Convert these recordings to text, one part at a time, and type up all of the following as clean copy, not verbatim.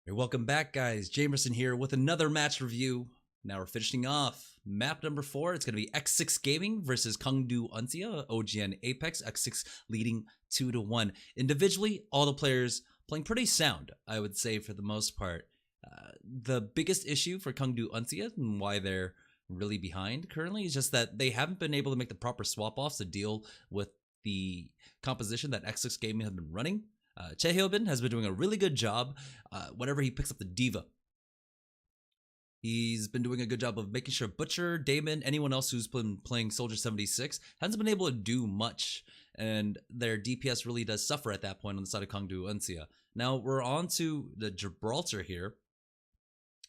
Hey, welcome back, guys. Jamerson here with another match review. Now we're finishing off map number 4. It's going to be X6 Gaming versus Kongdoo Uncia, OGN Apex. X6 leading 2-1. Individually, all the players playing pretty sound, I would say, for the most part. The biggest issue for Kongdoo Uncia and why they're really behind currently is just that they haven't been able to make the proper swap-offs to deal with the composition that X6 Gaming has been running. Chehyobin has been doing a really good job whenever he picks up the Diva. He's been doing a good job of making sure Butcher, Damon, anyone else who's been playing Soldier 76 hasn't been able to do much, and their DPS really does suffer at that point on the side of Kongdoo Uncia. Now we're on to the Gibraltar here,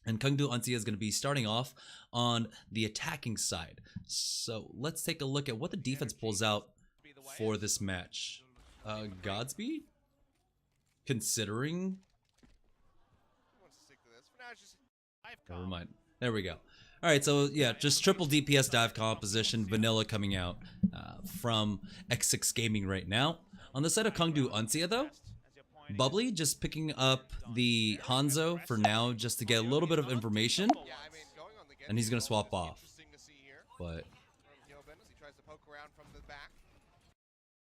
and Kongdoo Uncia is going to be starting off on the attacking side. So let's take a look at what the defense pulls out for this match. Godspeed? Considering... Never mind. There we go. Alright, so yeah, just triple DPS dive composition, vanilla coming out from X6 Gaming right now. On the side of Kongdoo Uncia though, Bubbly just picking up the Hanzo for now just to get a little bit of information, and he's going to swap off. But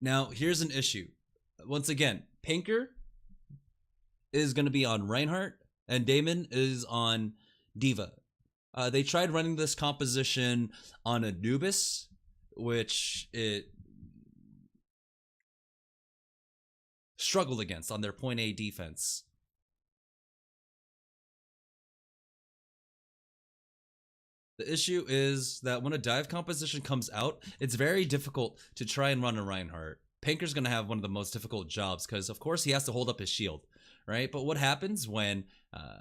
now here's an issue. Once again, Pinker is going to be on Reinhardt, and Damon is on Diva. They tried running this composition on Anubis, which it struggled against on their point A defense. The issue is that when a dive composition comes out, it's very difficult to try and run a Reinhardt. Pinker's going to have one of the most difficult jobs because, of course, he has to hold up his shield, right? But what happens when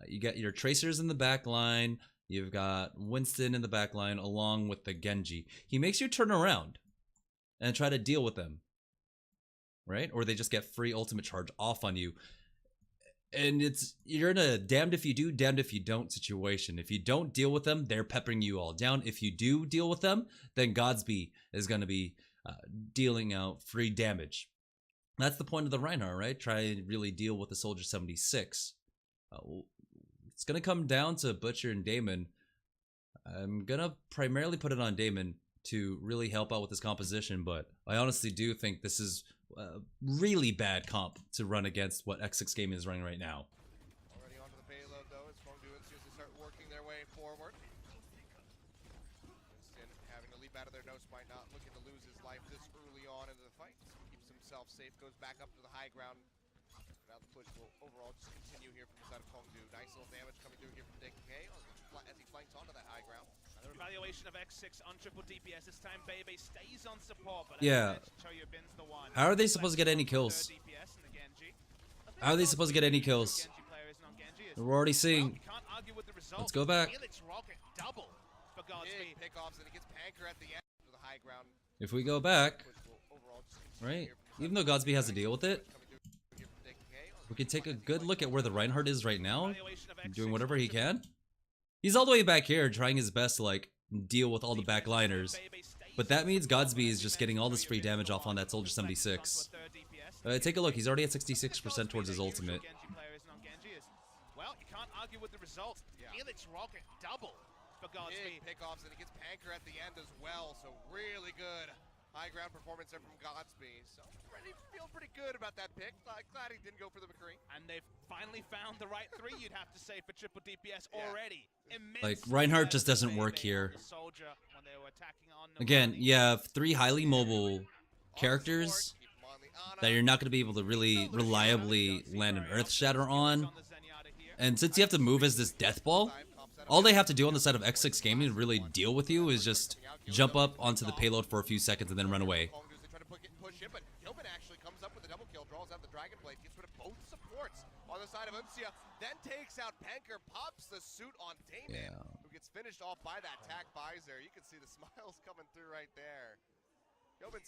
you get your Tracers in the back line, you've got Winston in the back line along with the Genji? He makes you turn around and try to deal with them, right? Or they just get free ultimate charge off on you. And you're in a damned if you do, damned if you don't situation. If you don't deal with them, they're peppering you all down. If you do deal with them, then Godspeed is going to be dealing out free damage. That's the point of the Reinhardt, right? Try and really deal with the Soldier 76. It's going to come down to Butcher and Damon. I'm going to primarily put it on Damon to really help out with this composition, but I honestly do think this is a really bad comp to run against what X6 Gaming is running right now. Already onto the payload though, as Kongdoo Uncia start working their way forward. Winston having to leap out of their nose by not looking to lose his life this early on into the fight. Keeps himself safe, goes back up to the high ground. Now the push will overall just continue here from the side of Kongdoo. Nice little damage coming through here from DK as he flanks onto that high ground. Another evaluation of X6 on triple DPS. This time Bebe stays on support, but yeah. How are they supposed to get any kills? How are they supposed to get any kills? We're already seeing. Let's go back. If we go back, right? Even though Godspeed has to deal with it, we can take a good look at where the Reinhardt is right now, doing whatever he can. He's all the way back here, trying his best to like deal with all the backliners. But that means Godspeed is just getting all this free damage off on that Soldier 76. Take a look, he's already at 66% towards his ultimate. Well, you can't argue with the result. Felix rocket double for Godspeed. Big pickoffs, and he gets Panker at the end as well, so really good high ground performance there from Godspeed. So feeling pretty good about that pick. Glad he didn't go for the McCree. And they've finally found the right three, you'd have to say, for triple DPS already. Like, Reinhardt just doesn't work here. Again, you have 3 highly mobile characters that you're not going to be able to really reliably land an Earth Shatter on. And since you have to move as this Death Ball, all they have to do on the side of X6 Gaming to really deal with you is just jump up onto the payload for a few seconds and then run away. They try to push it, but Gilbin actually comes up with a double kill, draws out the Dragon Blade, gets rid of both supports on the side of Uncia, then takes out Panker, pops the suit on Damon, who gets finished off by that tack visor. You can see the smiles coming through right there.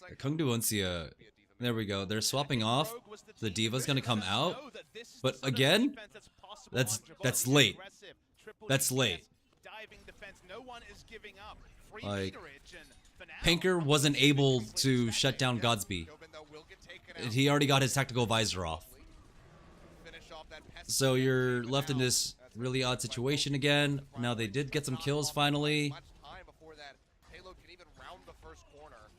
Like, Kongdoo Uncia, there we go. They're swapping off. The Diva's gonna come out, but again, that's late. That's late. Like, Pinker wasn't able to shut down Godspeed. He already got his tactical visor off. So you're left in this really odd situation again. Now they did get some kills finally. Much time before that payload can even round the first corner.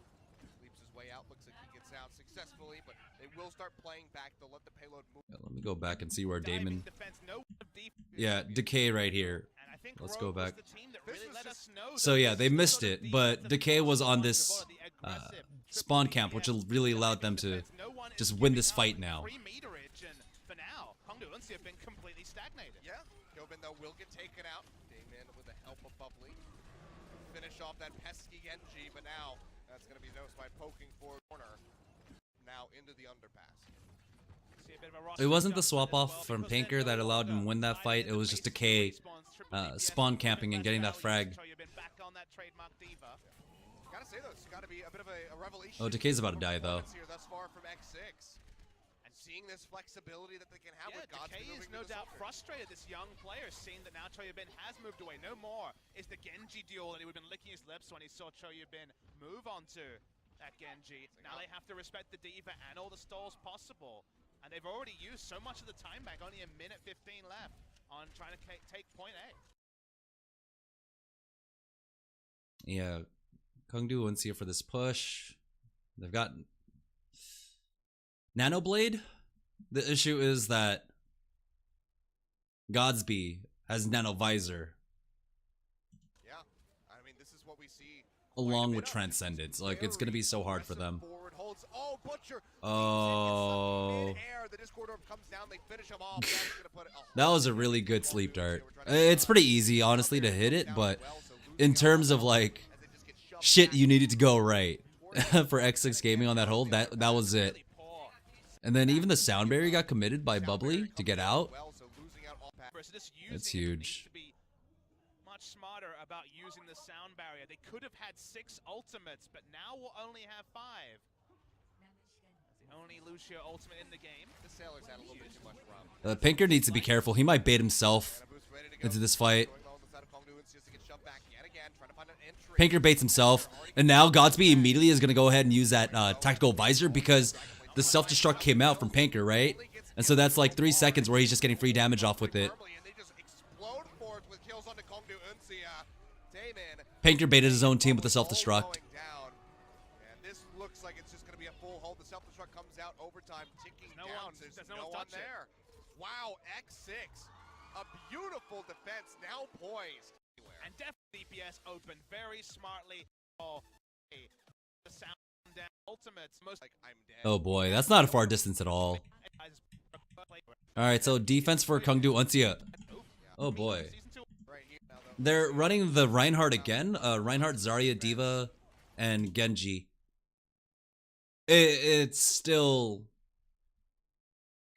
Leaps his way out, looks like he gets out successfully, but they will start playing back. They'll let the payload move. Let me go back and see where Damon. Yeah, Decay right here. Let's go back. So yeah, they missed it, but Decay was on this spawn camp, which really allowed them to just win this fight now. For now, Kongdoo Uncia have been completely stagnated. Yeah, Gobin though will get taken out. Damon with the help of Bubbly. Finish off that pesky Genji, but now that's going to be noticed by poking for corner. Now into the underpass. It wasn't the swap off from Panker that allowed him to win that fight. It was just Decay spawn camping and getting that frag. Gotta say though, it's gotta be a bit of a revelation. Oh, Decay's about to die though. Thus far from X6. And seeing this flexibility that they can have with Godspeed Decay is no doubt frustrated. This young player seeing that now Choyabin has moved away. No more is the Genji duel that he would have been licking his lips when he saw Choyabin move on to that Genji. Now they have to respect the Diva and all the stalls possible. And they've already used so much of the time back, only a minute 15 left on trying to take point A. Yeah, Kongdoo Uncia for this push. They've got Nano Blade. The issue is that Godspeed has Nano Visor. Yeah, I mean this is what we see. Along with Transcendence, like it's gonna be so hard for them. Oh, Butcher. Oh, The Discord orb comes down, they finish him off. that was a really good sleep dart. It's pretty easy, honestly, to hit it, but in terms of like shit, you needed to go right for X6 Gaming on that hold. That was it. And then even the sound barrier got committed by Bubbly to get out. It's huge. Much smarter about using the sound barrier. They could have had 6 ultimates, but now we'll only have 5. The only Lucio ultimate in the game. The Sailors had a little bit too much rum. Pinker needs to be careful. He might bait himself into this fight. Pinker baits himself, and now Godspeed immediately is going to go ahead and use that tactical visor because the self-destruct came out from Pinker, right? And so that's like 3 seconds where he's just getting free damage off with it. Pinker baited his own team with the self-destruct. And this looks like it's just going to be a full hold. The self-destruct comes out overtime, ticking down. There's no one there. Wow, X6. A beautiful defense, now poised. And definitely DPS open very smartly. Oh, the sound down ultimates. Most like I'm dead. Oh boy, that's not a far distance at all. Alright, so defense for Kongdoo Uncia. Oh boy. They're running the Reinhardt again. Reinhardt, Zarya, Diva, and Genji. It's still...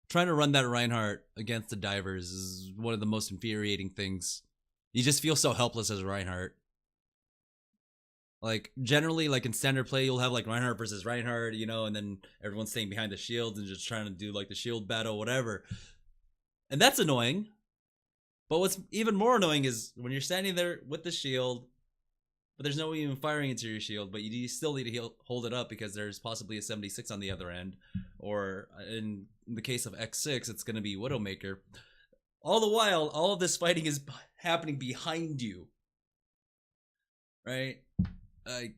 Trying to run that Reinhardt against the divers is one of the most infuriating things. You just feel so helpless as Reinhardt. Like, generally, like in standard play, you'll have like Reinhardt versus Reinhardt, you know, and then everyone's staying behind the shields and just trying to do like the shield battle, whatever. And that's annoying. But what's even more annoying is when you're standing there with the shield, but there's no one even firing into your shield, but you still need to hold it up because there's possibly a 76 on the other end. Or in the case of X6, it's going to be Widowmaker. All the while, all of this fighting is happening behind you. Right? I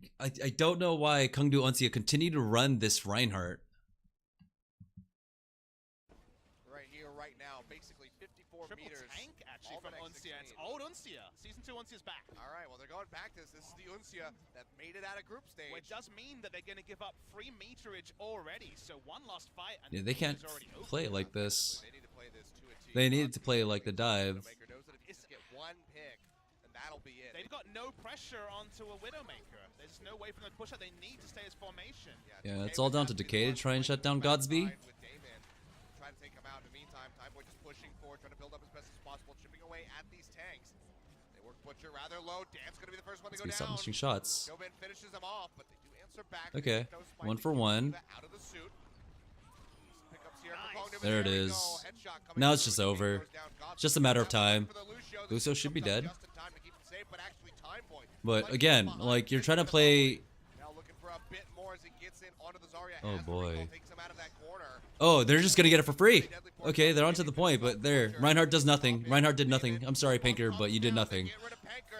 don't know why Kongdoo Uncia continue to run this Reinhardt. Right here, right now, basically 54 Triple meters. Tank actually from Uncia. It's old Uncia. Season 2 Uncia's back. All right, well, they're going back to this. This is the Uncia that made it out of group stage. Which does mean that they're going to give up free meterage already. So one lost fight. And Yeah, they can't play it like this. They need to play this 2 at 2. They needed to play like the dive. Widowmaker knows that if you just get one pick, then that'll be it. They've got no pressure onto a Widowmaker. There's no way for them to push out. They need to stay as formation. Yeah, it's all down to Decay to try and shut down Godspeed. Try to take him out. In the meantime, Timeboy just pushing forward, trying to build up as best as possible, chipping away at these tanks. They work Butcher rather low. Dan's going to be the first one to go down. Submachine shots. Gobin finishes them off, but they do answer back. Okay, 1 for 1. Out of the suit. There it is. Now it's just over. It's just a matter of time. Lucio should be dead. But again, like you're trying to play gets in onto the Zarya. Oh, Has the recall, boy. takes him out of that corner. Oh, they're just gonna get it for free. Okay, they're on to the point, but there. Reinhardt does nothing. Reinhardt did nothing. I'm sorry, Pinker, but you did nothing.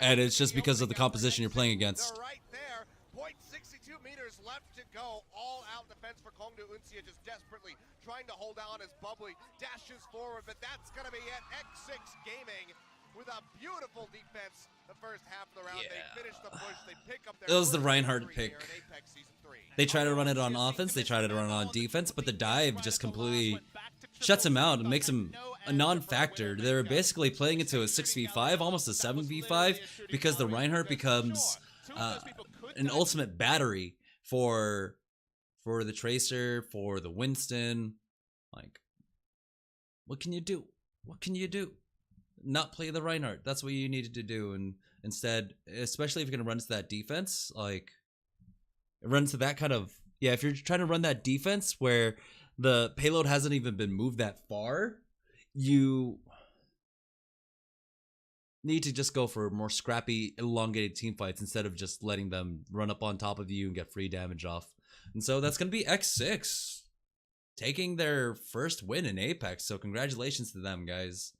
And it's just because of the composition you're playing against. They're right there. 0.62 meters left to go. All out defense for Kongdoo Uncia, just desperately trying to hold on as Bubbly dashes forward, but that's gonna be it. X6 Gaming with a beautiful defense the first half of the round. Yeah. They finish the push. They pick up their It was the first Reinhardt victory here pick. in Apex Season 3. They try to run it on offense, they try to run it on defense, but the dive just completely shuts him out and makes him a non-factor. They're basically playing into a 6v5, almost a 7v5, because the Reinhardt becomes an ultimate battery for the Tracer, for the Winston. Like, what can you do? What can you do? Not play the Reinhardt. That's what you needed to do, and instead, especially if you're gonna run to that defense, like run to that kind of if you're trying to run that defense where the payload hasn't even been moved that far, you need to just go for more scrappy, elongated team fights instead of just letting them run up on top of you and get free damage off. And so that's gonna be X6 taking their first win in Apex. So congratulations to them, guys.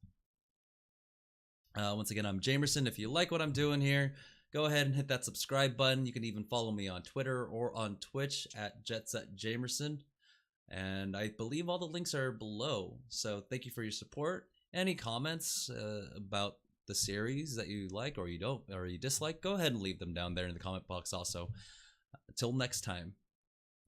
Once again, I'm Jamerson. If you like what I'm doing here, go ahead and hit that subscribe button. You can even follow me on Twitter or on Twitch at JetSetJamerson. And I believe all the links are below. So thank you for your support. Any comments about the series that you like or you don't or you dislike, go ahead and leave them down there in the comment box also. Until next time.